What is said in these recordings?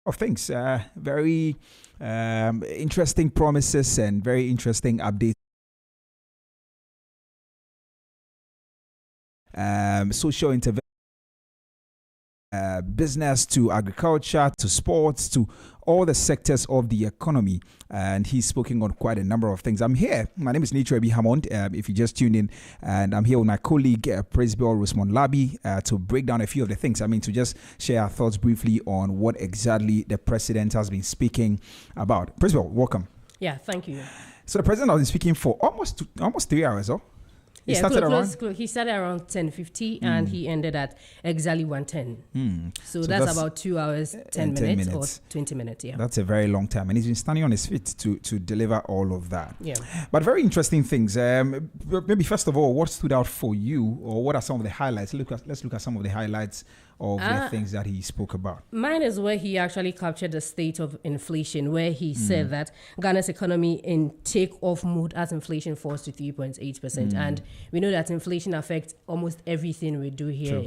of things. Very interesting promises and very interesting updates. Social intervention, business to agriculture to sports to all the sectors of the economy, and he's speaking on quite a number of things. I'm here. My name is Nii Trebi Hammond. If you just tuned in, and I'm here with my colleague Praisebell, Rosemond, Larbi, to break down a few of the things. To just share our thoughts briefly on what exactly the president has been speaking about. Praisebell, welcome. Yeah, thank you. So the president has been speaking for almost 3 hours, oh? He started around 10:50 and he ended at exactly 1:10. So that's about 2 hours, 10 minutes or 20 minutes. Yeah, that's a very long time, and he's been standing on his feet to deliver all of that. Yeah, but very interesting things. Maybe first of all, what stood out for you, or what are some of the highlights? Let's look at some of the highlights of the things that he spoke about. Mine is where he actually captured the state of inflation, where he said that Ghana's economy in take-off mode as inflation falls to 3.8%. And we know that inflation affects almost everything we do here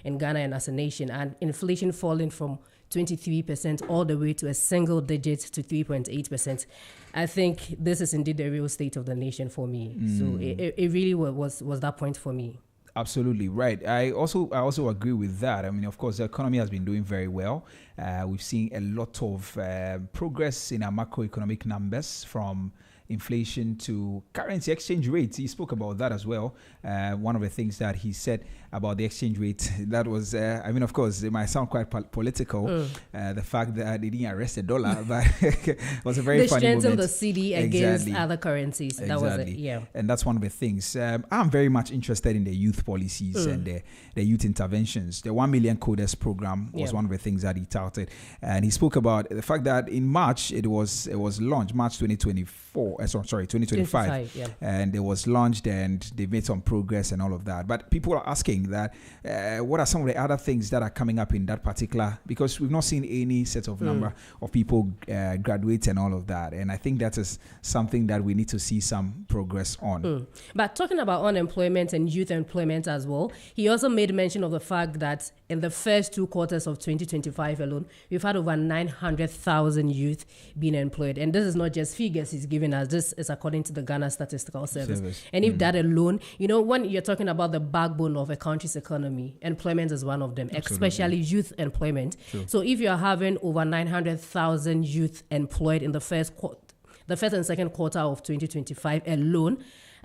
in Ghana and as a nation. And inflation falling from 23% all the way to a single digit to 3.8%. I think this is indeed the real state of the nation for me. So it really was that point for me. Absolutely right. I also agree with that. Of course, the economy has been doing very well. We've seen a lot of progress in our macroeconomic numbers, from inflation to currency exchange rates. He spoke about that as well. One of the things that he said about the exchange rate, that was, of course, it might sound quite political. The fact that they didn't arrest the dollar, but it was a very funny moment. They strengthened the cedi against other currencies. That was it, yeah. And that's one of the things. I'm very much interested in the youth policies and the youth interventions. The 1 million coders program was one of the things that he touted. And he spoke about the fact that in March, it was launched, March 2025. And it was launched and they made some progress and all of that. But people are asking that what are some of the other things that are coming up in that particular, because we've not seen any set of number of people graduate and all of that. And I think that is something that we need to see some progress on. But talking about unemployment and youth employment as well, he also made mention of the fact that in the first 2 quarters of 2025 alone, we've had over 900,000 youth being employed. And this is not just figures he's giving us. This is according to the Ghana Statistical Service. And if that alone, when you're talking about the backbone of a country's economy, employment is one of them, especially youth employment. So if you're having over 900,000 youth employed in the first and second quarter of 2025 alone,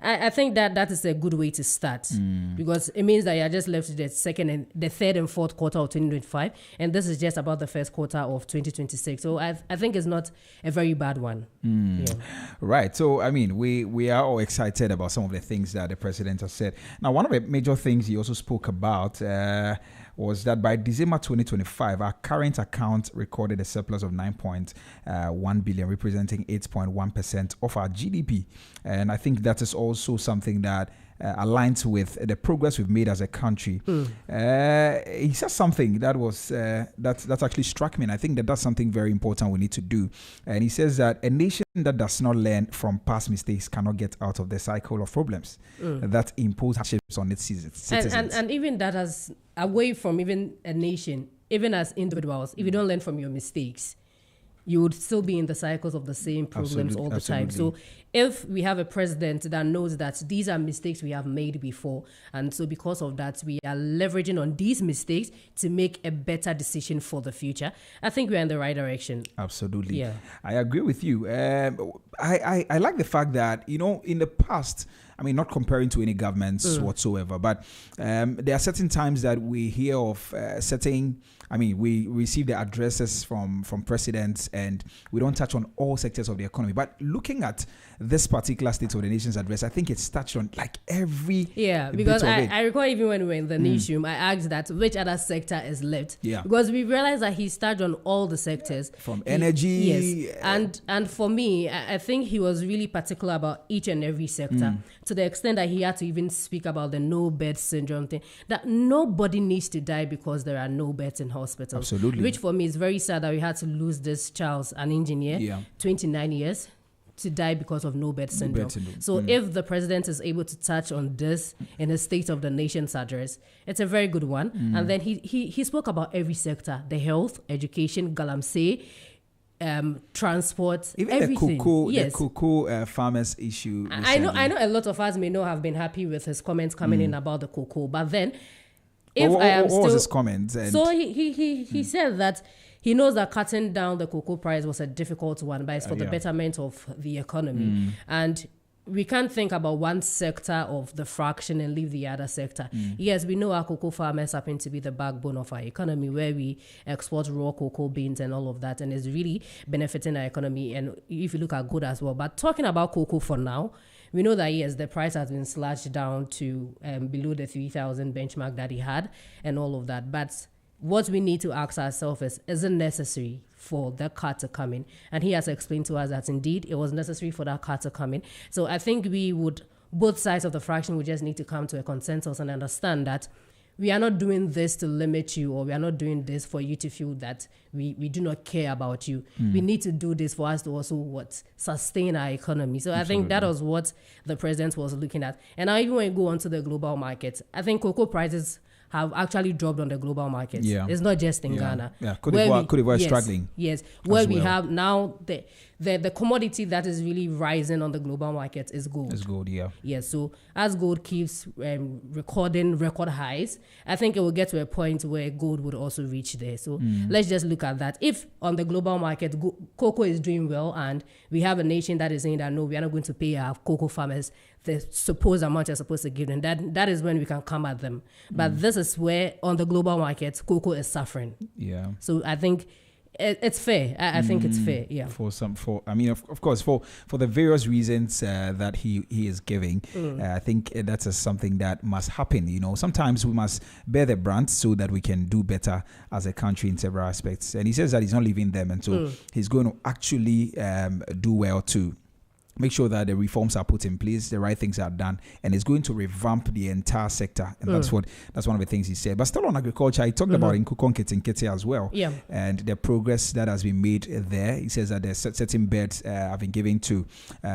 I think that is a good way to start, because it means that you're just left to the third and fourth quarter of 2025, and this is just about the first quarter of 2026. So I think it's not a very bad one. Yeah. Right. So we are all excited about some of the things that the president has said. Now, one of the major things he also spoke about was that by December 2025, our current account recorded a surplus of 9.1 billion, representing 8.1% of our GDP. And I think that is also something that aligns with the progress we've made as a country. He said something that was that actually struck me, and I think that's something very important we need to do. And he says that a nation that does not learn from past mistakes cannot get out of the cycle of problems that impose hardships on its citizens. And even that has, away from even a nation, even as individuals, if you don't learn from your mistakes, you would still be in the cycles of the same problems all the time. So if we have a president that knows that these are mistakes we have made before, and so because of that, we are leveraging on these mistakes to make a better decision for the future, I think we're in the right direction. Absolutely. Yeah. I agree with you. I like the fact that, in the past, not comparing to any governments whatsoever, but there are certain times that we hear of we receive the addresses from presidents, and we don't touch on all sectors of the economy. But looking at this particular State of the Nation's address, I think it's touched on like every because I recall even when we were in the newsroom, I asked that which other sector is left. Because we realized that he's touched on all the sectors. From energy. Yes. And for me, I think he was really particular about each and every sector, to the extent that he had to even speak about the no bed syndrome thing, that nobody needs to die because there are no beds in hospitals. Absolutely. Which for me is very sad that we had to lose this Charles, an engineer, 29 years to die because of no bed syndrome. So if the president is able to touch on this in his State of the Nation's address, it's a very good one. And then he spoke about every sector: the health, education, galamsey, transport, even everything. the cocoa farmers issue. I know a lot of us may not have been happy with his comments coming in about the cocoa, but then what was his comments? So he said that he knows that cutting down the cocoa price was a difficult one, but it's for the betterment of the economy. And we can't think about one sector of the fraction and leave the other sector. Yes, we know our cocoa farmers happen to be the backbone of our economy, where we export raw cocoa beans and all of that, and it's really benefiting our economy. And if you look at good as well. But talking about cocoa for now, we know that, yes, the price has been slashed down to below the 3,000 benchmark that he had and all of that. But what we need to ask ourselves is it necessary for that cut to come in? And he has explained to us that indeed it was necessary for that cut to come in. So I think both sides of the fraction would just need to come to a consensus and understand that we are not doing this to limit you, or we are not doing this for you to feel that we do not care about you. We need to do this for us to also sustain our economy. So I think that was what the president was looking at. And now even when you go onto the global market, I think cocoa prices have actually dropped on the global market. Yeah. It's not just in Ghana. Yeah, Cote d'Ivoire is struggling. Yes, where we have now the commodity that is really rising on the global market is gold. It's gold, yeah. Yes, so as gold keeps recording record highs, I think it will get to a point where gold would also reach there. So let's just look at that. If on the global market, cocoa is doing well, and we have a nation that is saying that, no, we are not going to pay our cocoa farmers the supposed amount you're supposed to give them, that is when we can come at them. But this is where on the global market, cocoa is suffering. Yeah. So I think it's fair. I think it's fair. Yeah. Of course, for the various reasons that he is giving, I think that's something that must happen. You know, sometimes we must bear the brunt so that we can do better as a country in several aspects. And he says that he's not leaving them, and so he's going to actually do well to make sure that the reforms are put in place, the right things are done, and it's going to revamp the entire sector. And that's one of the things he said. But still on agriculture, he talked about in Nkete as well. Yeah. And the progress that has been made there. He says that there's certain beds have been given to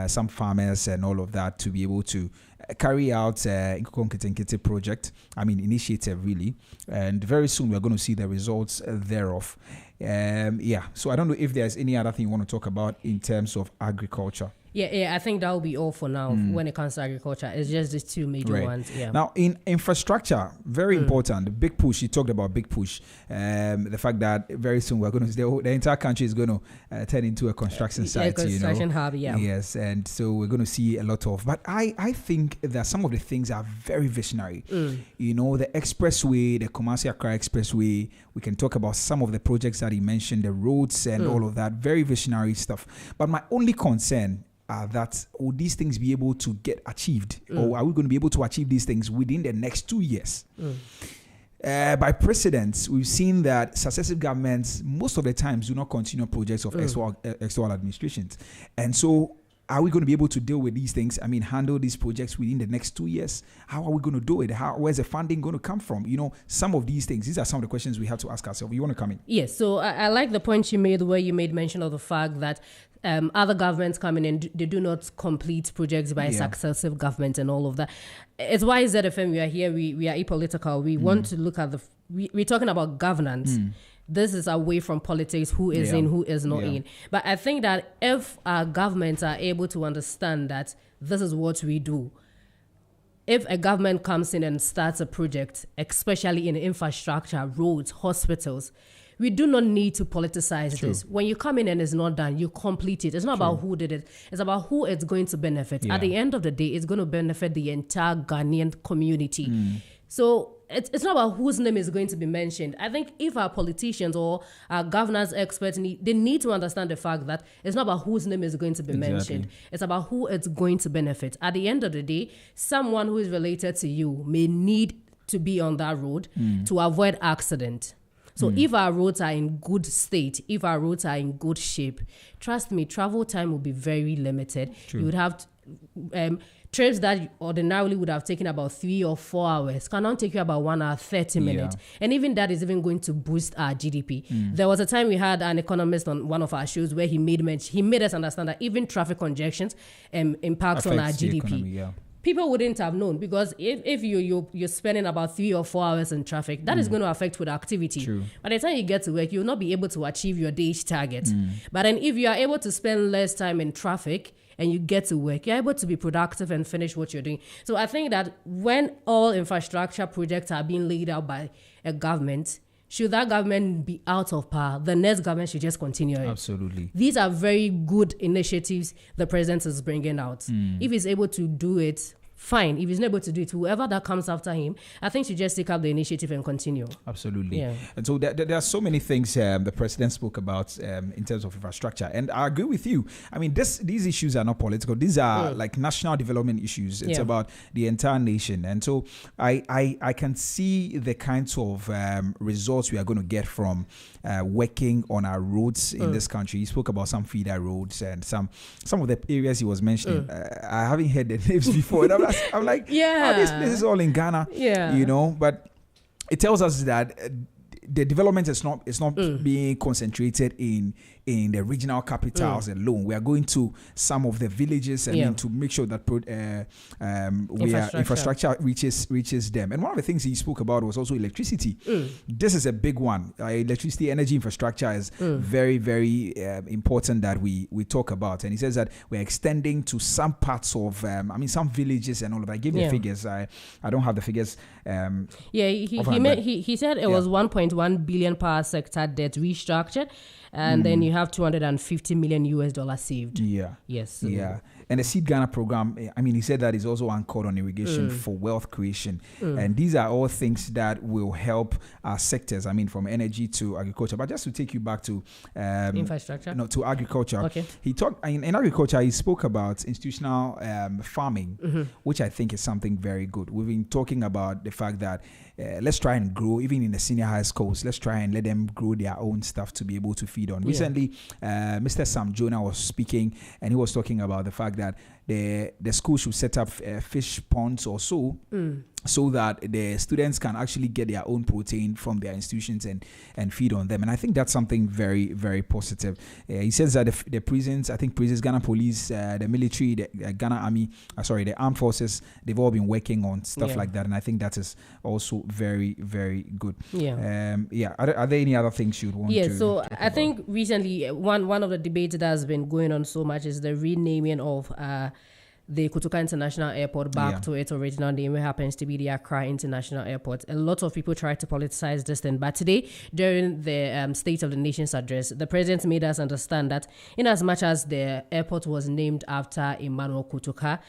some farmers and all of that to be able to carry out Nkete project, initiative really. And very soon we're going to see the results thereof. So I don't know if there's any other thing you want to talk about in terms of agriculture. Yeah, I think that will be all for now when it comes to agriculture. It's just these two major ones. Yeah. Now, in infrastructure, very important, the big push. He talked about big push. The fact that very soon we're going to, the entire country is going to turn into a construction site. Construction hub, yeah. Yes, and so we're going to see a lot of. But I think that some of the things are very visionary. You know, the expressway, the Kumasi Accra Expressway. We can talk about some of the projects that he mentioned, the roads and all of that. Very visionary stuff. But my only concern that will these things be able to get achieved, or are we going to be able to achieve these things within the next 2 years? By precedents, we've seen that successive governments most of the times do not continue projects of external administrations, and so are we going to be able to deal with these things? Handle these projects within the next 2 years? How are we going to do it? Where's the funding going to come from? You know, some of these things. These are some of the questions we have to ask ourselves. You want to come in? Yes. So I like the point you made, where you made mention of the fact that other governments come in and they do not complete projects by successive government and all of that. It's why ZFM we are here. We are apolitical. We want to look at we're talking about governance. This is away from politics, who is in, who is not in. But I think that if our governments are able to understand that this is what we do, if a government comes in and starts a project, especially in infrastructure, roads, hospitals, we do not need to politicize this. When you come in and it's not done, you complete it. It's not about who did it. It's about who it's going to benefit. At the end of the day, it's going to benefit the entire Ghanaian community. So it's not about whose name is going to be mentioned. I think if our politicians or our governance experts, they need to understand the fact that it's not about whose name is going to be mentioned. It's about who it's going to benefit. At the end of the day, someone who is related to you may need to be on that road to avoid accident. So if our roads are in good state, if our roads are in good shape, trust me, travel time will be very limited. You would have trips that ordinarily would have taken about 3 or 4 hours can now take you about 1 hour 30 minutes. And even that is even going to boost our GDP. There was a time we had an economist on one of our shows where he made us understand that even traffic congestions impacts on our GDP. Economy, People wouldn't have known, because if you're spending about 3 or 4 hours in traffic, that is going to affect productivity. True. By the time you get to work, you'll not be able to achieve your day's target. But then if you are able to spend less time in traffic and you get to work, you're able to be productive and finish what you're doing. So I think that when all infrastructure projects are being laid out by a government, should that government be out of power, the next government should just continue it. Absolutely. These are very good initiatives the president is bringing out. If he's able to do it, fine. If he's not able to do it, whoever that comes after him, I think should just take up the initiative and continue. Absolutely. Yeah. And so there are so many things the president spoke about in terms of infrastructure. And I agree with you. I mean, these issues are not political. These are like national development issues. It's about the entire nation. And so I can see the kinds of results we are going to get from working on our roads in this country. He spoke about some feeder roads and some of the areas he was mentioning. I haven't heard the names before. And I'm like, this is all in Ghana, you know, but it tells us that the development is not being concentrated in the regional capitals alone. We are going to some of the villages and to make sure that infrastructure reaches them. And one of the things he spoke about was also electricity. This is a big one. Electricity, energy infrastructure is very, very important that we talk about. And he says that we're extending to some parts of, some villages and all of that. I gave the figures. I don't have the figures. He said it was 1.1 billion power sector debt restructured. And then you have $250 million US saved. Yes. And the Seed Ghana program, he said that is also anchored on irrigation for wealth creation. And these are all things that will help our sectors, from energy to agriculture. But just to take you back to infrastructure? No, to agriculture. Okay. He talked, in agriculture, he spoke about institutional farming, which I think is something very good. We've been talking about the fact that let's try and grow, even in the senior high schools, let's try and let them grow their own stuff to be able to feed on. Recently, Mr. Sam Jonah was speaking, and he was talking about the fact that the school should set up fish ponds or so that the students can actually get their own protein from their institutions and feed on them. And I think that's something very, very positive. He says that the prisons, Ghana Police, the military, the Ghana Army, the armed forces, they've all been working on stuff like that. And I think that is also very, very good. Are there any other things you'd want to so talk I about? think recently one of the debates that has been going on so much is the renaming of the Kotoka International Airport back to its original name, which happens to be the Accra International Airport. A lot of people try to politicize this thing, but today, during the State of the Nation's address, the president made us understand that in as much as the airport was named after Emmanuel Kotoka,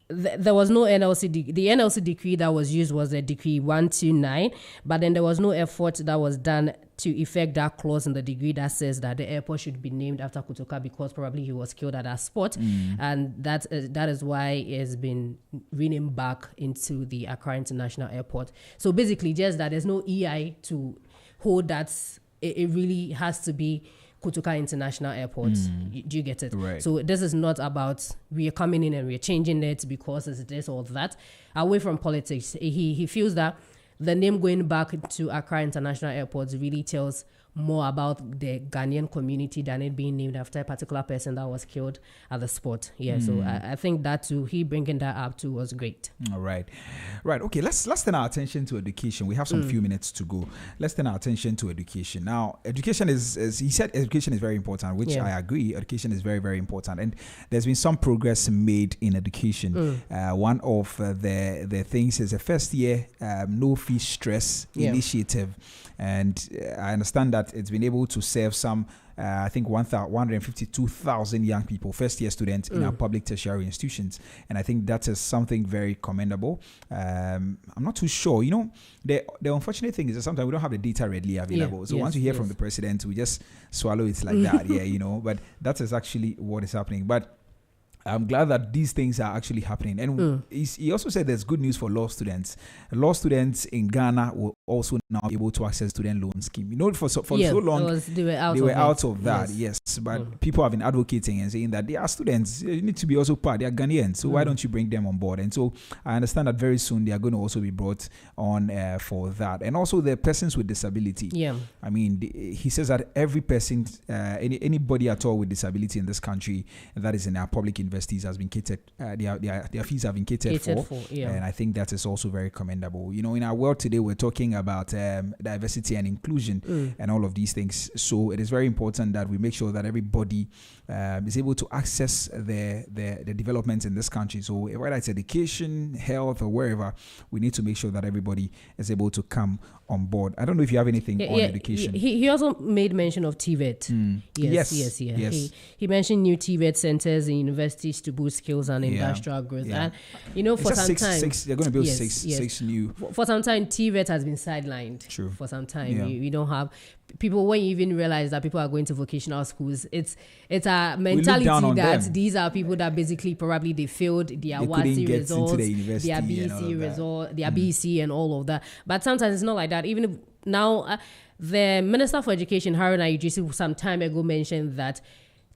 there was no NLC. The NLC decree that was used was the decree 129, but then there was no effort that was done to effect that clause in the decree that says that the airport should be named after Kotoka because probably he was killed at that spot, and that is why it has been renamed back into the Accra International Airport. So basically, just that there's no EI to hold that. It really has to be Kotoka International Airport. Do you get it? Right. So this is not about we are coming in and we're changing it because it's this or that. Away from politics, he feels that the name going back to Accra International Airport really tells more about the Ghanaian community than it being named after a particular person that was killed at the spot. So I think that too, he bringing that up too was great. All right. Okay, let's turn our attention to education. We have some few minutes to go. Let's turn our attention to education. Now, education is he said education is very important, which I agree. Education is very, very important. And there's been some progress made in education. One of the things is a first year no fee stress initiative. And I understand that it's been able to serve some, 152,000 young people, first-year students in our public tertiary institutions. And I think that is something very commendable. I'm not too sure. The unfortunate thing is that sometimes we don't have the data readily available. So once we hear from the president, we just swallow it like that. But that is actually what is happening. But I'm glad that these things are actually happening. And he also said there's good news for law students. Law students in Ghana will also now able to access student loan scheme. For so long they were out of that. Yes, but people have been advocating and saying that they are students. They need to be also part. They are Ghanaians, so why don't you bring them on board? And so I understand that very soon they are going to also be brought on for that. And also the persons with disability. Yeah, I mean, he says that every person, anybody at all with disability in this country that is in our public universities has been catered. Their fees have been catered for. Yeah. And I think that is also very commendable. In our world today, we're talking about diversity and inclusion and all of these things. So it is very important that we make sure that everybody is able to access the developments in this country. So whether it's education, health, or wherever, we need to make sure that everybody is able to come on board. I don't know if you have anything on education. He also made mention of TVET. Yes. He mentioned new TVET centers in universities to boost skills and industrial growth. And for some time, they're going to build six new. For some time, TVET has been sidelined. True. For some time, you don't have people. When you even realize that people are going to vocational schools, it's a mentality that these are people that basically probably they failed their WASI results, their BEC result, their BEC and all of that. But sometimes it's not like that. Even if now, the Minister for Education, Haruna Idrisu, some time ago mentioned that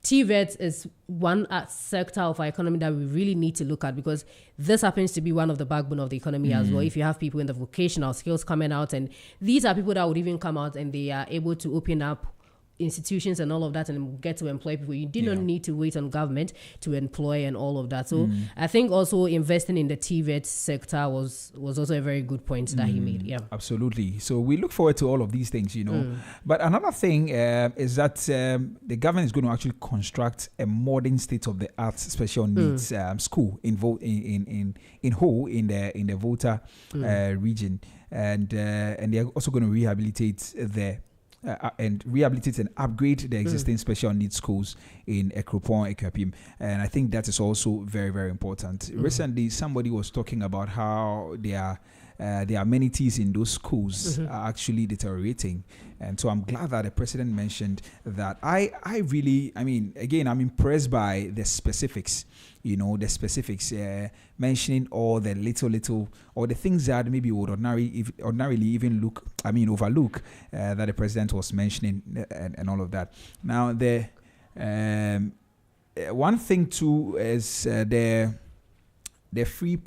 TVET is one sector of our economy that we really need to look at, because this happens to be one of the backbone of the economy as well. If you have people in the vocational skills coming out, and these are people that would even come out and they are able to open up institutions and all of that and get to employ people. You do not need to wait on government to employ and all of that. So I think also investing in the TVET sector was also a very good point that he made. Yeah, absolutely. So we look forward to all of these things, But another thing is that the government is going to actually construct a modern state-of-the-art special needs school in Ho in the Volta region, and they are also going to rehabilitate and upgrade the existing special needs schools in Ekropon, Ekwapim. And I think that is also very, very important. Recently, somebody was talking about how the amenities in those schools are actually deteriorating. And so I'm glad that the president mentioned that. I'm impressed by the specifics, mentioning all the little, or the things that maybe would ordinarily even overlook that the president was mentioning and all of that. Now, the one thing too is the free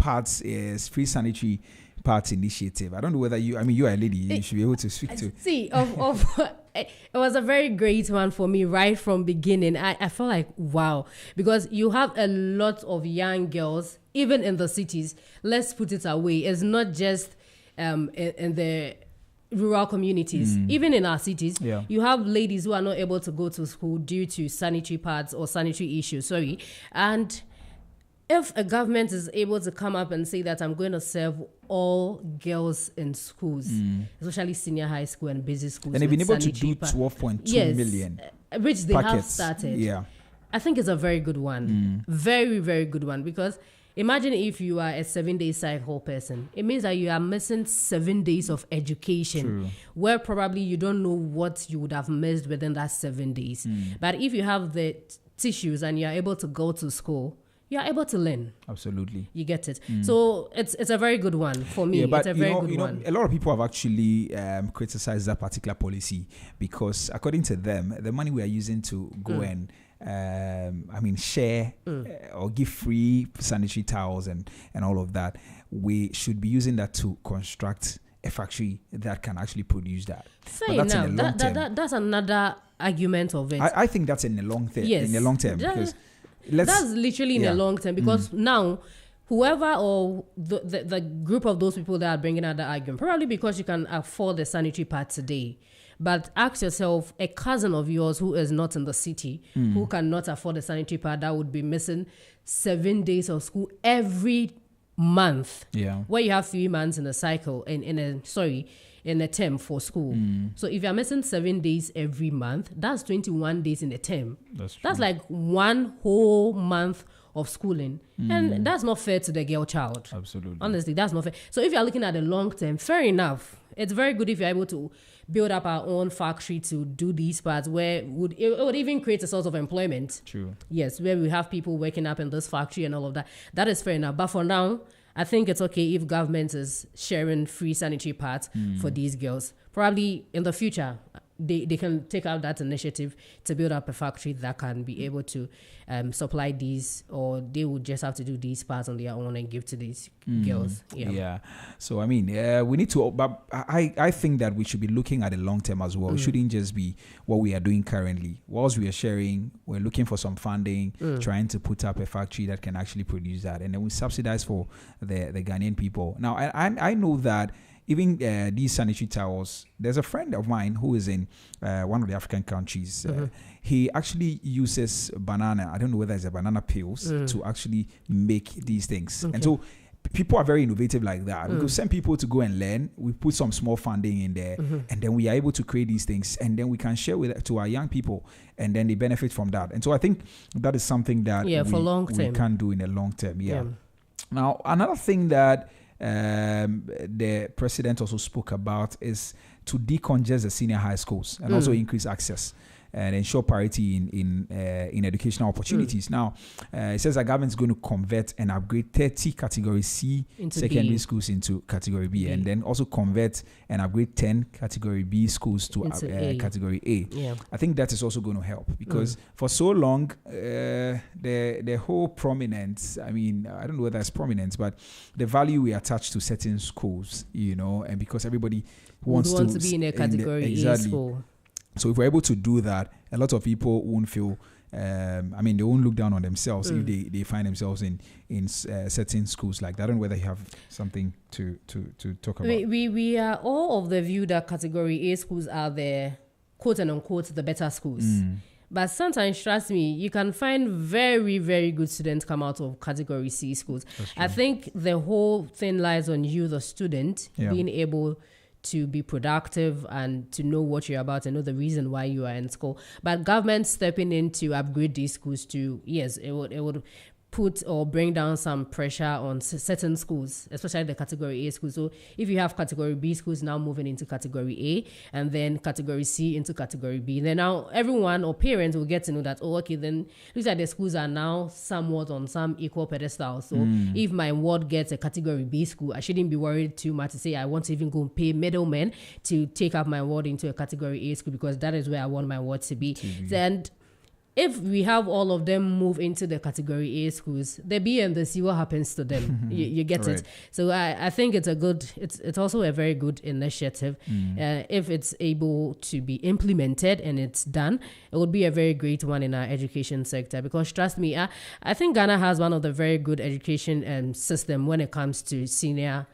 sanitary parts initiative. I don't know whether you are a lady, you should be able to speak to. See, it was a very great one for me right from beginning. I felt like, wow, because you have a lot of young girls, even in the cities. Let's put it away. It's not just in the rural communities. Even in our cities, you have ladies who are not able to go to school due to sanitary pads or sanitary issues. And if a government is able to come up and say that I'm going to serve all girls in schools, especially senior high school and basic schools, and they've been able to do 12.2 million, which they packets. have started. I think it's a very good one, very, very good one, because imagine if you are a 7-day cycle person. It means that you are missing 7 days of education, where probably you don't know what you would have missed within that 7 days. But if you have the tissues and you are able to go to school, you are able to learn. Absolutely. You get it. So it's a very good one for me. But it's a very good one. A lot of people have actually criticized that particular policy, because according to them, the money we are using to go and share or give free sanitary towels and all of that, we should be using that to construct a factory that can actually produce that. That's another argument of it. I think that's in the long term. Yes. In the long term, because that's literally in the long term, because now whoever or the group of those people that are bringing out the argument, probably because you can afford the sanitary pad today. But ask yourself, a cousin of yours who is not in the city, who cannot afford a sanitary pad, that would be missing 7 days of school every month. Where you have 3 months in a cycle, in a term for school. So if you're missing 7 days every month, that's 21 days in a term. That's like 1 whole month of schooling. And that's not fair to the girl child. Absolutely. Honestly, that's not fair. So if you're looking at the long term, fair enough. It's very good if you're able to build up our own factory to do these parts, where it would even create a source of employment. True. Yes, where we have people working up in this factory and all of that. That is fair enough. But for now, I think it's okay if government is sharing free sanitary pads for these girls. Probably in the future, they can take out that initiative to build up a factory that can be able to supply these, or they would just have to do these parts on their own and give to these girls. Yeah. So I mean, we need to, but I think that we should be looking at the long term as well. It shouldn't just be what we are doing currently. Whilst we are sharing, we're looking for some funding, trying to put up a factory that can actually produce that, and then we subsidize for the Ghanaian people. Now, I know that even these sanitary towels, there's a friend of mine who is in one of the African countries. He actually uses banana. I don't know whether it's a banana peels to actually make these things. And so people are very innovative like that. We could send people to go and learn. We put some small funding in there, and then we are able to create these things, and then we can share with to our young people, and then they benefit from that. And so I think that is something that we can do in the long term. Now, another thing that the president also spoke about is to decongest the senior high schools and also increase access and ensure parity in educational opportunities. Now, it says that government is going to convert and upgrade 30 Category C secondary schools into Category B, and then also convert and upgrade 10 Category B schools to Category A. I think that is also going to help, because for so long, the whole prominence, I mean, I don't know whether it's prominence, but the value we attach to certain schools, you know, and because everybody wants to be in a Category A school. So if we're able to do that, a lot of people won't feel, they won't look down on themselves if they find themselves in certain schools like that. I don't know whether you have something to talk about. We are all of the view that Category A schools are the quote and unquote the better schools. But sometimes, trust me, you can find very, very good students come out of Category C schools. I think the whole thing lies on you, the student, being able to be productive and to know what you're about and know the reason why you are in school. But government stepping in to upgrade these schools to, yes, it would put or bring down some pressure on certain schools, especially the Category A schools. So if you have Category B schools now moving into Category A, and then Category C into Category B, then now everyone or parents will get to know that, oh, okay, then looks like the schools are now somewhat on some equal pedestal. So if my ward gets a Category B school, I shouldn't be worried too much to say I want to even go and pay middlemen to take up my ward into a Category A school, because that is where I want my ward to be. And if we have all of them move into the Category A schools, the B and the C, what happens to them? You get it. So I think it's also a very good initiative. If it's able to be implemented and it's done, it would be a very great one in our education sector, because trust me, I think Ghana has one of the very good education system when it comes to senior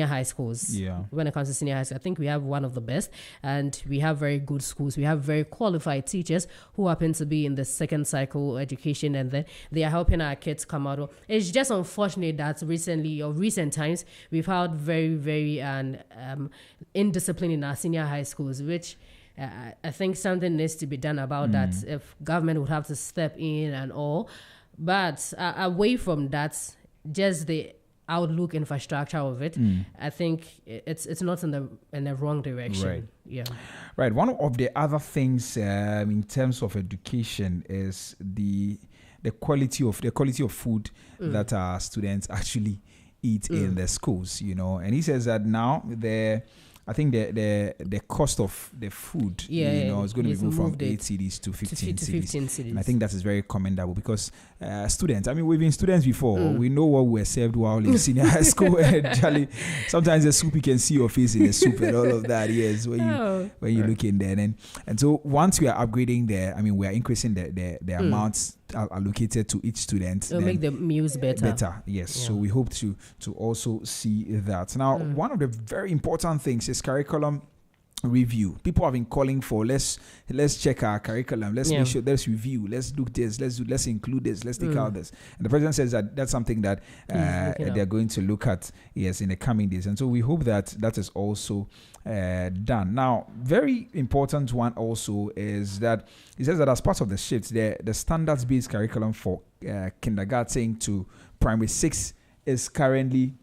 high schools. When it comes to senior high school, I think we have one of the best, and we have very good schools. We have very qualified teachers who happen to be in the second cycle education, and then they are helping our kids come out. It's just unfortunate that recent times we've had very, very indiscipline in our senior high schools, which I think something needs to be done about that. If government would have to step in and all, but away from that, just the outlook infrastructure of it, I think it's not in the wrong direction. Right. One of the other things in terms of education is the quality of food that our students actually eat in the schools, you know. And he says that now I think the cost of the food, is going to be moved from 8 cedis to 15 cedis. And I think that is very commendable, because students, we've been students before. We know what we were served while in senior high school. And Charlie, sometimes the soup, you can see your face in the soup and all of that. Yes, when you look in there. And so once we are upgrading we are increasing the amounts allocated to each student. It'll make the meals better. Yes. So we hope to also see that. Now, one of the very important things is curriculum review. People have been calling for let's check our curriculum, let's make sure, let's review, let's do this, let's include this, let's take out this. And the president says that that's something that they're going to look at in the coming days. And so we hope that is also done. Now, very important one also is that he says that as part of the shift, the standards-based curriculum for kindergarten to primary 6 is currently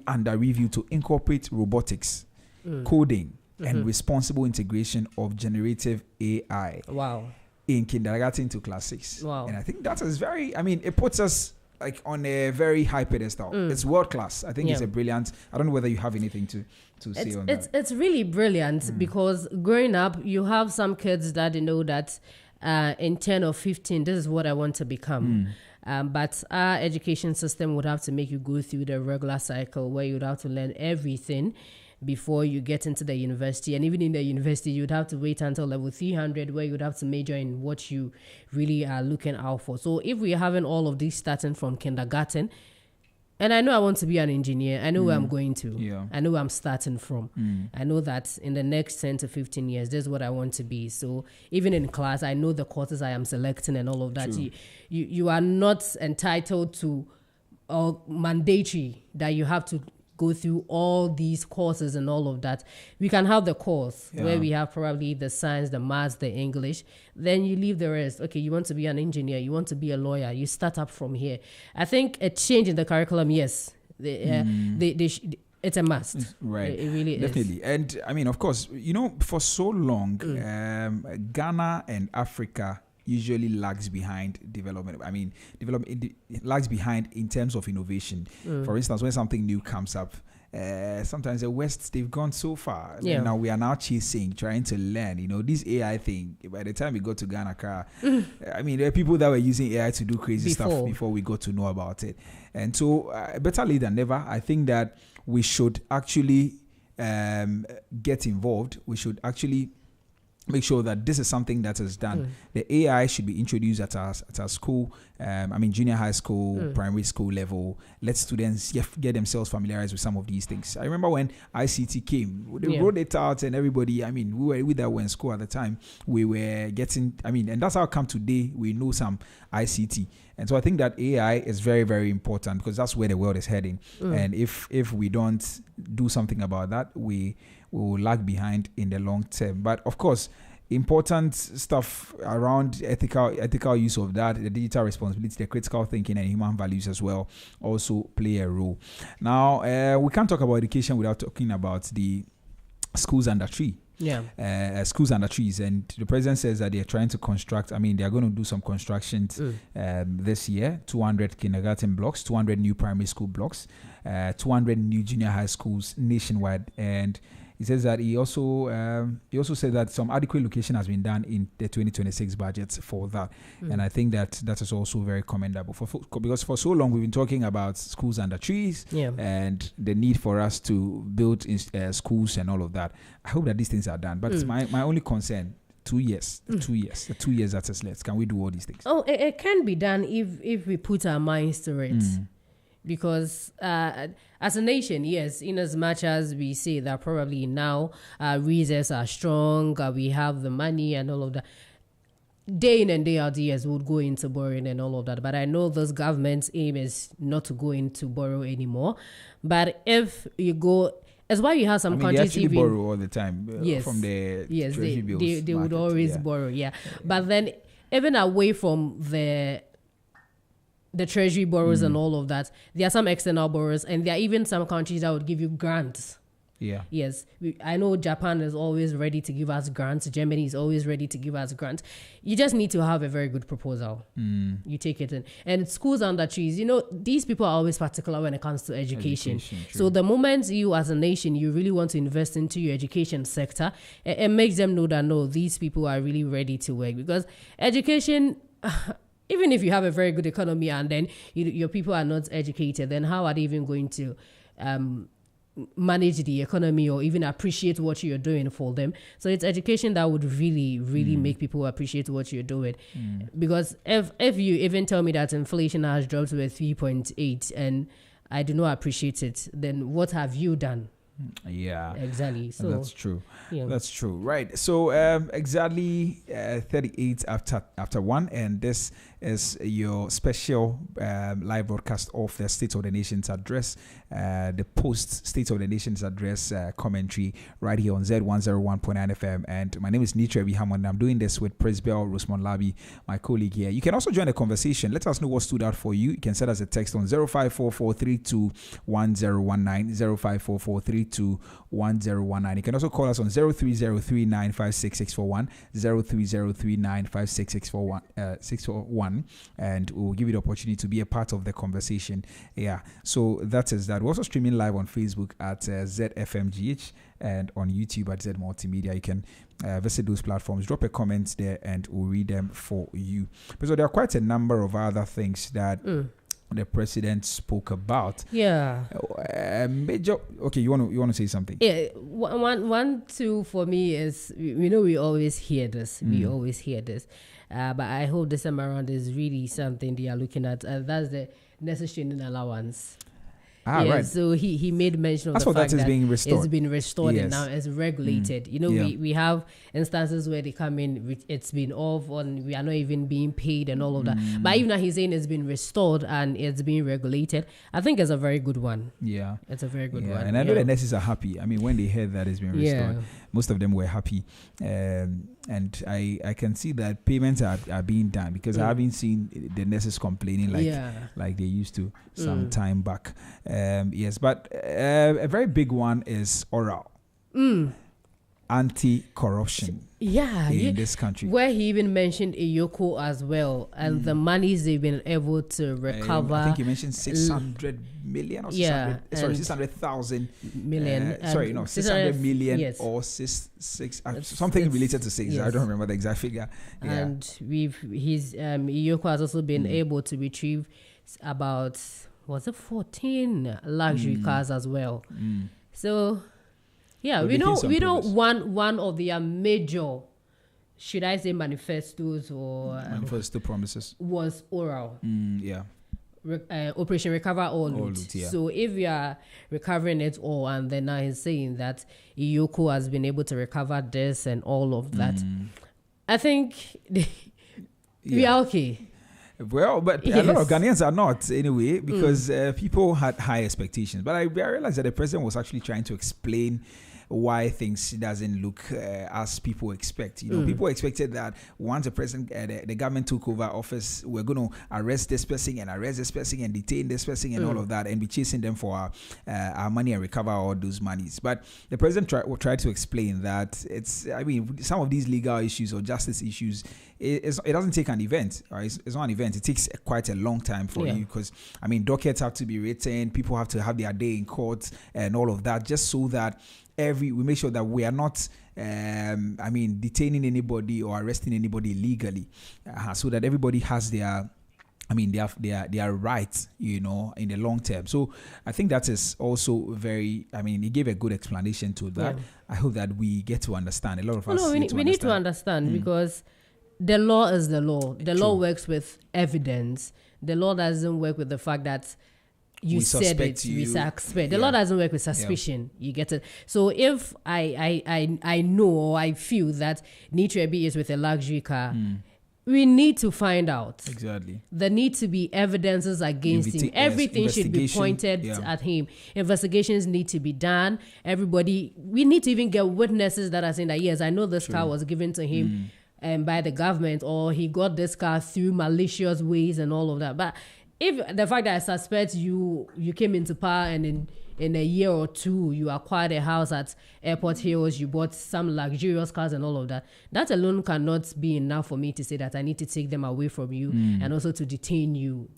under review to incorporate robotics, coding, and responsible integration of generative AI. Wow. In kindergarten to class 6. Wow. And I think that is very, it puts us like on a very high pedestal. It's world class. I think it's a brilliant. I don't know whether you have anything to say on that. It's really brilliant because growing up, you have some kids that know that in 10 or 15, this is what I want to become. But our education system would have to make you go through the regular cycle where you'd have to learn everything before you get into the university. And even in the university, you'd have to wait until level 300 where you'd have to major in what you really are looking out for. So if we're having all of this starting from kindergarten, and I know I want to be an engineer, I know where I'm going to. Yeah. I know where I'm starting from. I know that in the next 10 to 15 years, this is what I want to be. So even in class, I know the courses I am selecting and all of that. You are not entitled to or mandatory that you have to go through all these courses and all of that. We can have the course where we have probably the science, the maths, the English. Then you leave the rest. Okay, you want to be an engineer, you want to be a lawyer, you start up from here. I think a change in the curriculum, yes, it's a must. Right. It really Definitely. is. And I mean, of course, for so long, Ghana and Africa usually lags behind development. I mean, development lags behind in terms of innovation. For instance, when something new comes up, sometimes the West, they've gone so far. Yeah. And now we are now trying to learn. This AI thing, by the time we go to Ghana, I mean, there are people that were using AI to do crazy stuff before we got to know about it. And so, better late than never, I think that we should actually get involved. We should actually make sure that this is something that is done. The AI should be introduced at our school, junior high school, primary school level. Let students get themselves familiarized with some of these things. I remember when ICT came, they rolled it out and everybody, we were with that in school at the time. We were getting, and that's how come today we know some ICT. And so I think that AI is very, very important because that's where the world is heading. And if we don't do something about that, we will lag behind in the long term. But of course, important stuff around ethical use of that, the digital responsibility, the critical thinking and human values as well also play a role. Now, we can't talk about education without talking about the schools under tree. Schools under trees, and the president says that they're trying to construct, they're going to do some constructions this year, 200 kindergarten blocks, 200 new primary school blocks, 200 new junior high schools nationwide. And he says that he also said that some adequate location has been done in the 2026 budgets for that. And I think that is also very commendable because for so long we've been talking about schools under trees and the need for us to build schools and all of that. I hope that these things are done. But it's my only concern. 2 years, the 2 years that is left. Can we do all these things? Oh, it can be done if we put our minds to it. Because as a nation, yes, in as much as we say that probably now reserves are strong, we have the money and all of that, day in and day out, yes, would go into borrowing and all of that. But I know this government's aim is not to go into borrow anymore. But if you go... That's why you have some countries they actually borrow all the time from the treasury bills. They would always borrow, But then even away from the treasury borrowers and all of that, there are some external borrowers, and there are even some countries that would give you grants. Yes, I know Japan is always ready to give us grants. Germany is always ready to give us grants. You just need to have a very good proposal. You take it in. And schools under trees, these people are always particular when it comes to education. So the moment you as a nation, you really want to invest into your education sector, it makes them know that, no, these people are really ready to work. Because education... even if you have a very good economy and then your people are not educated, then how are they even going to manage the economy or even appreciate what you're doing for them? So it's education that would really, really make people appreciate what you're doing. Because if you even tell me that inflation has dropped to a 3.8 and I do not appreciate it, then what have you done? Yeah, exactly. So that's true. That's true. Right. So exactly 38 after 1, and this is your special live broadcast of the State of the Nation's address, the post State of the Nation's address commentary right here on Z101.9 FM. And my name is Nii Trebi Hammond. I'm doing this with Praisebell, Rosemond, Larbi, my colleague here. You can also join the conversation. Let us know what stood out for you. You can send us a text on 0544321019, 054432 030321019. You can also call us on 030395661, 030395661, and we'll give you the opportunity to be a part of the conversation. Yeah, so that is that. We're also streaming live on Facebook at ZFMGH and on YouTube at Z Multimedia. You can visit those platforms, drop a comment there, and we'll read them for you. So there are quite a number of other things that the president spoke about. Yeah. Major. Okay, you want to say something? Yeah. One, two for me is we always hear this. We always hear this, but I hope this time around is really something they are looking at. That's the necessary allowance. Right. So he made mention of That's the fact that is that being restored. it's been restored Yes. and now it's regulated. We have instances where they come in, it's been off, and we are not even being paid and all of that. But even now he's saying it's been restored and it's being regulated. I think it's a very good one. Yeah. It's a very good one. And I know the nurses are happy. I mean, when they heard that it's been restored, most of them were happy. And I can see that payments are being done, because I haven't seen the nurses complaining like they used to some time back. Yes, but a very big one is oral. Anti-corruption. In this country, where he even mentioned Iyoko as well, and the monies they've been able to recover. I think you mentioned 600 million or 600,000 million. 600 million or something related to six. I don't remember the exact figure. And Iyoko has also been able to retrieve about 14 luxury cars as well. So. Yeah, we know one of their major, should I say, manifestos or manifesto promises was oral. Operation Recover All Loot. So if we are recovering it all, and then now he's saying that Iyoko has been able to recover this and all of that, I think we are okay. Well, but a lot of Ghanaians are not anyway, because people had high expectations. But I realized that the president was actually trying to explain why things doesn't look as people expect. People expected that once the president, the government took over office, we're going to arrest this person and detain this person and all of that, and be chasing them for our money and recover all those monies. But the president tried to explain that some of these legal issues or justice issues, it doesn't take an event. Right? It's not an event. It takes quite a long time for you, because dockets have to be written, people have to have their day in court and all of that, just so that we make sure that we are not detaining anybody or arresting anybody illegally, so that everybody has their rights, in the long term. So I think that is also very, he gave a good explanation to that. I hope that we get to understand. A lot of us we need to understand, because the law is the law. The law works with evidence. The law doesn't work with the fact that we suspect. The law doesn't work with suspicion. You get it. So if I know, or I feel that Nii Trebi is with a luxury car, we need to find out. Exactly. There need to be evidences against him. Everything should be pointed at him. Investigations need to be done. We need to even get witnesses that are saying that, yes, I know this car was given to him by the government, or he got this car through malicious ways and all of that. But if the fact that I suspect you came into power and in a year or two you acquired a house at Airport Hills, you bought some luxurious cars and all of that, that alone cannot be enough for me to say that I need to take them away from you and also to detain you.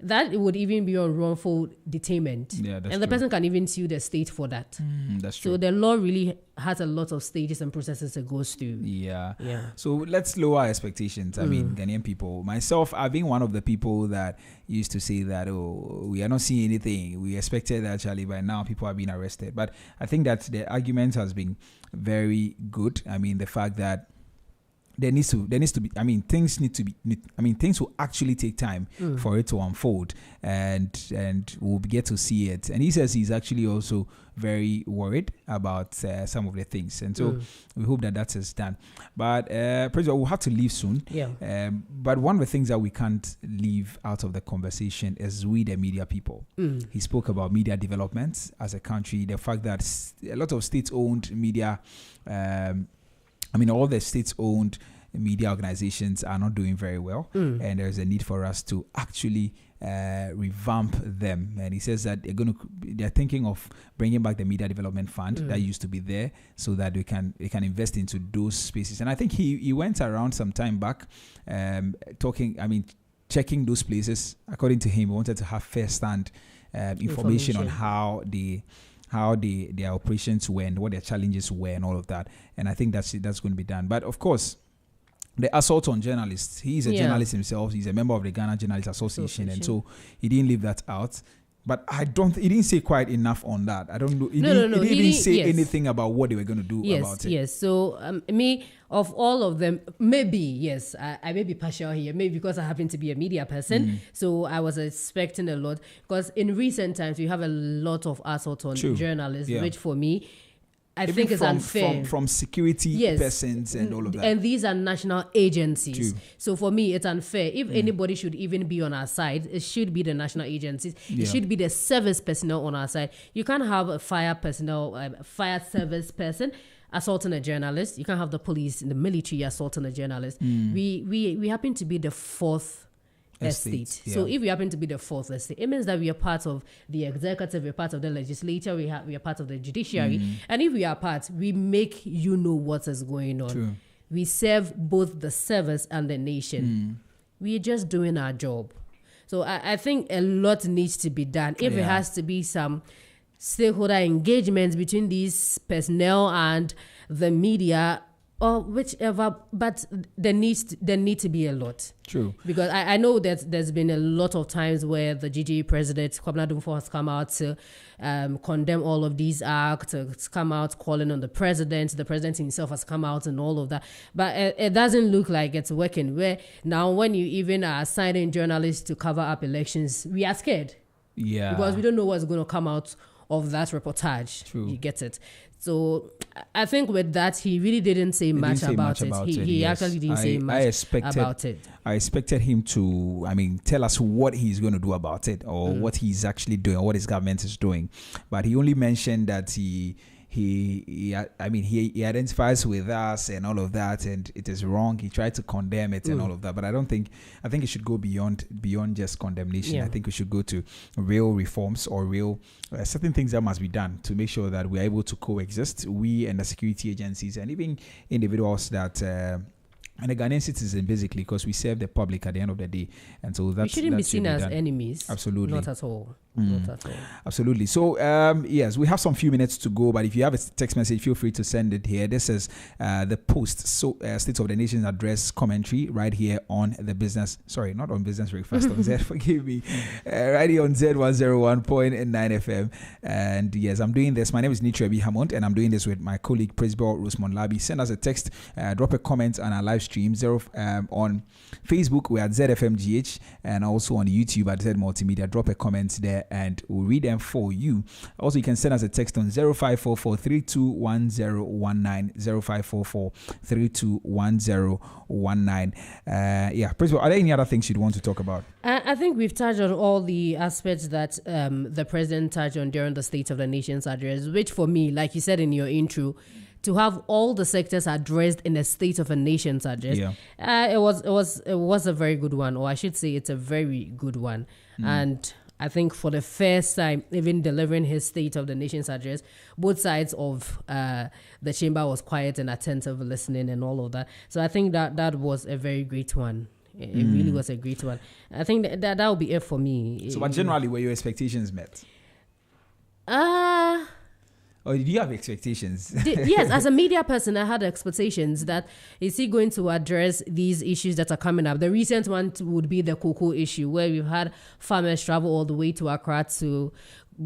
That would even be on wrongful detainment. And the person can even sue the state for that. That's true. So the law really has a lot of stages and processes it goes through. Yeah. So let's lower expectations. Ghanaian people, myself, I've been one of the people that used to say that, we are not seeing anything. We expected actually by now people are being arrested. But I think that the argument has been very good. The fact that there needs to be, things will actually take time for it to unfold, and we'll get to see it. And he says he's actually also very worried about some of the things, and so we hope that is done. But Praisebell, we'll have to leave soon. But one of the things that we can't leave out of the conversation is we, the media people. He spoke about media developments as a country, the fact that a lot of state-owned media, all the state-owned media organizations are not doing very well, and there's a need for us to actually revamp them. And he says that they're thinking of bringing back the Media Development Fund that used to be there, so that they can invest into those spaces. And I think he went around some time back, checking those places. According to him, he wanted to have first-hand information on how their operations were and what their challenges were and all of that. And I think that's going to be done. But of course, the assault on journalists, he's a journalist himself. He's a member of the Ghana Journalists Association, and so he didn't leave that out. But he didn't say quite enough on that. I don't know. He didn't say anything about what they were going to do about it. Yes. So of all of them, maybe, yes, I may be partial here, maybe because I happen to be a media person. So I was expecting a lot, because in recent times, we have a lot of assault on journalists, which for me, I think is unfair. From security persons and all of that. And these are national agencies. True. So for me, it's unfair. If anybody should even be on our side, it should be the national agencies. It should be the service personnel on our side. You can't have a fire service person assaulting a journalist. You can't have the police and the military assaulting a journalist. We happen to be the fourth estate. So if we happen to be the fourth estate, it means that we are part of the executive, we are part of the legislature, we are part of the judiciary. And if we are part, we make you know what is going on. True. We serve both the service and the nation. We are just doing our job. So I think a lot needs to be done. If it has to be some stakeholder engagement between these personnel and the media, or whichever, but there need to be a lot. True. Because I know that there's been a lot of times where the GGA president, Kwabena Dumfo, has come out to condemn all of these acts, to come out calling on the president himself has come out and all of that. But it doesn't look like it's working. Where now when you even are assigning journalists to cover up elections, we are scared. Yeah. Because we don't know what's going to come out of that reportage. True. You get it. So I think with that, he really didn't say much about it. He actually didn't say much about it. I expected him to, tell us what he's going to do about it, or what he's actually doing, or what his government is doing. But he only mentioned that he identifies with us and all of that, and it is wrong. He tried to condemn it and all of that, but I think it should go beyond just condemnation. Yeah. I think we should go to real reforms, or real certain things that must be done to make sure that we are able to coexist, we and the security agencies, and even individuals that and the Ghanaian citizen, basically, because we serve the public at the end of the day. And so we shouldn't be seen as enemies. Absolutely. Not at all. Not at all. Absolutely. So, yes, we have some few minutes to go, but if you have a text message, feel free to send it here. This is the Post State of the Nation address commentary right here on the business. Sorry, not on Business Breakfast on Z. Forgive me. Right here on Z101.9 FM. And yes, I'm doing this. My name is Nii Trebi Hammond, and I'm doing this with my colleague Praisebell, Rosemond, Larbi. Send us a text, drop a comment on our live stream. On Facebook, we're at ZFMGH, and also on YouTube at Z Multimedia. Drop a comment there, and we'll read them for you. Also, you can send us a text on 0544-321019, 0544-321019. Praisebell, are there any other things you'd want to talk about? I think we've touched on all the aspects that the president touched on during the State of the Nation's address, which for me, like you said in your intro, to have all the sectors addressed in a State of a Nation's address, it was a very good one, or I should say it's a very good one. And I think for the first time, even delivering his State of the Nation's address, both sides of the chamber was quiet and attentive listening and all of that. So I think that was a very great one. It really was a great one. I think that will be it for me. So, but generally, were your expectations met? Or did you have expectations? Yes, as a media person, I had expectations that is he going to address these issues that are coming up. The recent one would be the cocoa issue, where we've had farmers travel all the way to Accra to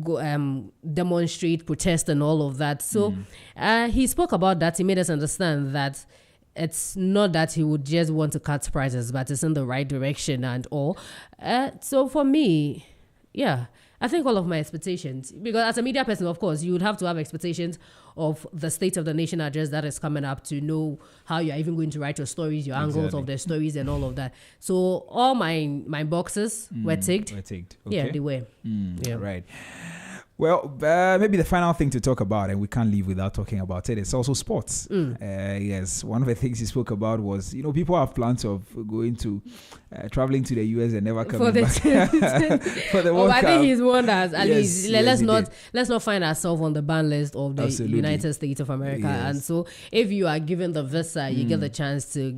go demonstrate, protest, and all of that. So he spoke about that. He made us understand that it's not that he would just want to cut prices, but it's in the right direction and all. So for me, I think all of my expectations, because as a media person, of course, you would have to have expectations of the State of the Nation address that is coming up to know how you're even going to write your stories, your angles of the stories and all of that. So all my boxes were ticked. Okay. Yeah, they were. Right. Well, maybe the final thing to talk about, and we can't leave without talking about it, it's also sports. Yes, one of the things he spoke about was, people have plans of going to, traveling to the US and never coming back. For the World Cup. I think he's one that at least, yes, let's not find ourselves on the ban list of the United States of America. Yes. And so if you are given the visa, you get the chance to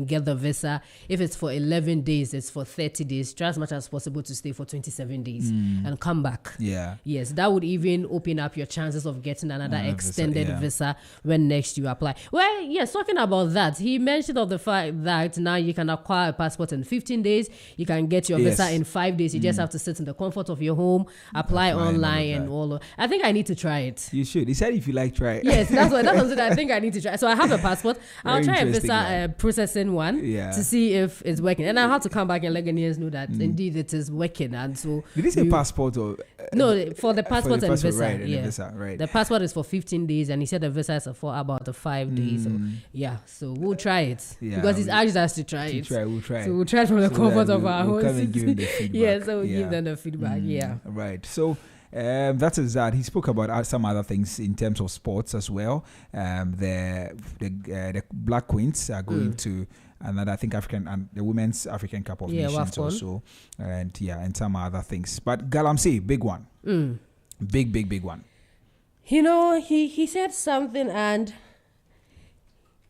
get the visa. If it's for 11 days, it's for 30 days. Try as much as possible to stay for 27 days and come back. Yeah. Yes, that would even open up your chances of getting another extended visa when next you apply. Well, yes, talking about that, he mentioned of the fact that now you can acquire a passport in 15 days. You can get your visa in 5 days. You just have to sit in the comfort of your home, apply online and all of. I think I need to try it. You should. He said if you like, try it. Yes, that's something I think I need to try. So I have a passport. I'll try a visa processing one to see if it's working. And I'll have to come back and let Ghanaians know that indeed it is working. And so did he say passport or no, for the passport and visa. Right, yeah. the visa, right. The passport is for 15 days and he said the visa is for about 5 days. So, so we'll try it. Because he's asked us to try it. We'll try So we'll try it from the comfort of our we'll home. Come and give him the feedback. Yeah, so we'll give them the feedback. Right. So that is that. He spoke about some other things in terms of sports as well. The Black Queens are going to another, I think, African and the Women's African Cup of Nations also, and some other things. But Galamsey, big one, big one. He said something, and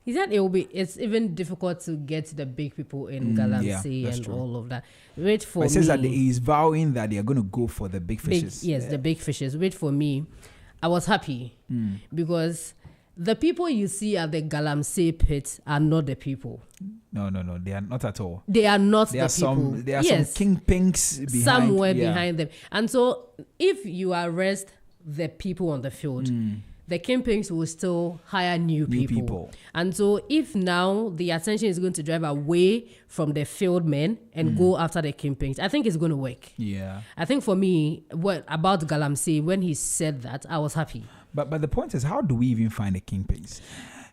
he said it's even difficult to get the big people in Galamsey and all of that. Which for me, it says that he's vowing that they are going to go for the big fishes. The big fishes. Which for me, I was happy because the people you see at the Galamsey pit are not the people. No, they are not at all. They are not the people. There are some kingpins behind. Somewhere behind them. And so if you arrest the people on the field, the kingpins will still hire new people. And so if now the attention is going to drive away from the field men and go after the kingpins, I think it's going to work. Yeah. I think for me, about Galamsey, when he said that, I was happy. But the point is, how do we even find the kingpins?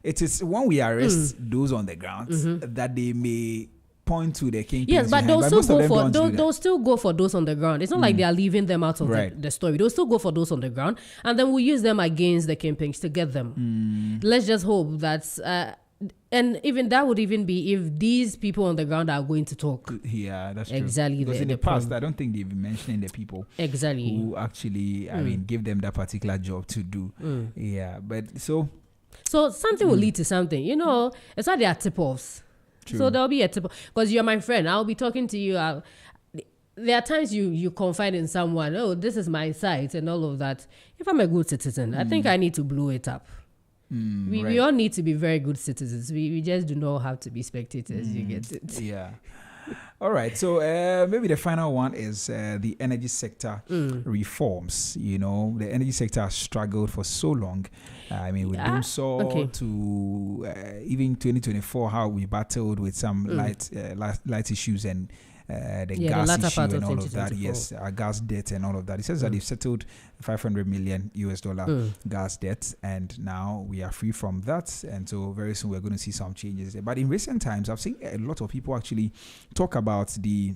It is when we arrest those on the ground that they may point to the kingpins. Yes, but they'll still go for those on the ground. It's not like they are leaving them out of the story. They'll still go for those on the ground, and then we'll use them against the kingpins to get them. Let's just hope that. And even that would even be if these people on the ground are going to talk. Yeah, that's true. Exactly. Because in the past, I don't think they've been mentioning the people who actually, give them that particular job to do. Yeah, but so something will lead to something. It's like they are tip-offs. True. So there'll be a tip-off. Because you're my friend. I'll be talking to you. There are times you confide in someone. Oh, this is my site and all of that. If I'm a good citizen, I think I need to blow it up. We all need to be very good citizens. We just do not have to be spectators. You get it. Yeah. All right. So maybe the final one is the energy sector reforms. The energy sector has struggled for so long. We don't saw to even 2024 how we battled with some light issues and the gas issue and all of that. Yes, our gas debt and all of that. It says that they've settled $500 million gas debt, and now we are free from that. And so very soon we're going to see some changes there. But in recent times, I've seen a lot of people actually talk about the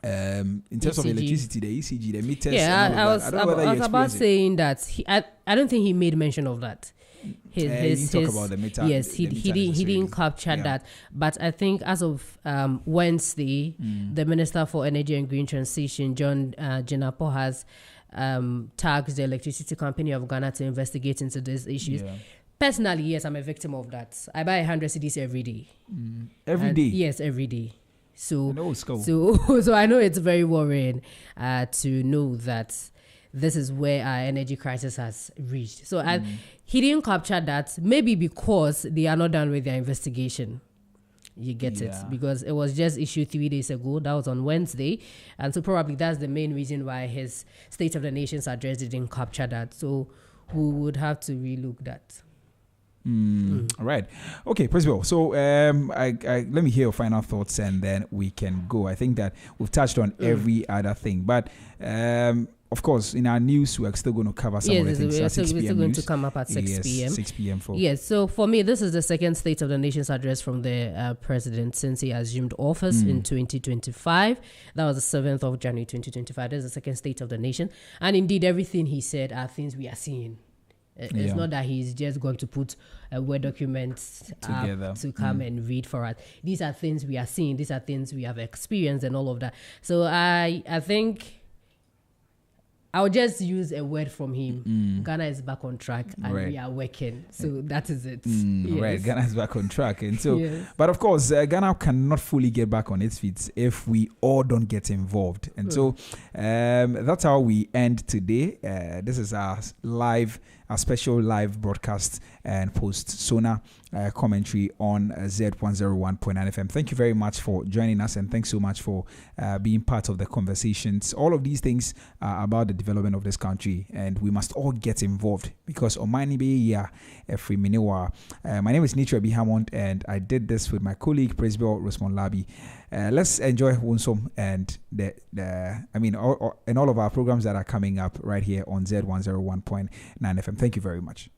in terms of electricity, the ECG, the meters. Yeah, I was about saying that I don't think he made mention of that. He didn't talk about the meter. Yes, he didn't capture that. But I think as of Wednesday, the Minister for Energy and Green Transition, John Jinapo, has tasked the Electricity Company of Ghana to investigate into these issues. Yeah. Personally, yes, I'm a victim of that. I buy 100 cedis every day. Every day? Yes, every day. So I know it's very worrying to know that this is where our energy crisis has reached. So he didn't capture that, maybe because they are not done with their investigation. You get it? Because it was just issued 3 days ago. That was on Wednesday. And so probably that's the main reason why his State of the Nations address didn't capture that. So we would have to relook that. All right. Okay, Praisebell. So let me hear your final thoughts and then we can go. I think that we've touched on every other thing. But of course, in our news, we're still going to cover some of the things. We're at still 6 p.m. going news. to come up at 6 p.m. 6 p.m. for. Yes, so for me, this is the second State of the Nation's address from the president since he assumed office in 2025. That was the 7th of January 2025. This is the second State of the Nation. And indeed, everything he said are things we are seeing. It's not that he's just going to put a Word document together to come and read for us. These are things we are seeing. These are things we have experienced and all of that. So I think I'll just use a word from him. Ghana is back on track and we are working. So that is it. Yes. Right, Ghana is back on track. And so, but of course, Ghana cannot fully get back on its feet if we all don't get involved. And so that's how we end today. This is our special live broadcast and post-SONA commentary on Z101.9 FM. Thank you very much for joining us, and thanks so much for being part of the conversations. All of these things are about the development of this country, and we must all get involved because Omani be every minute. My name is Nii Trebi Hammond, and I did this with my colleague Praisebell, Rosemond, Larbi. Let's enjoy Wunsom and all of our programs that are coming up right here on Z101.9 FM. Thank you very much.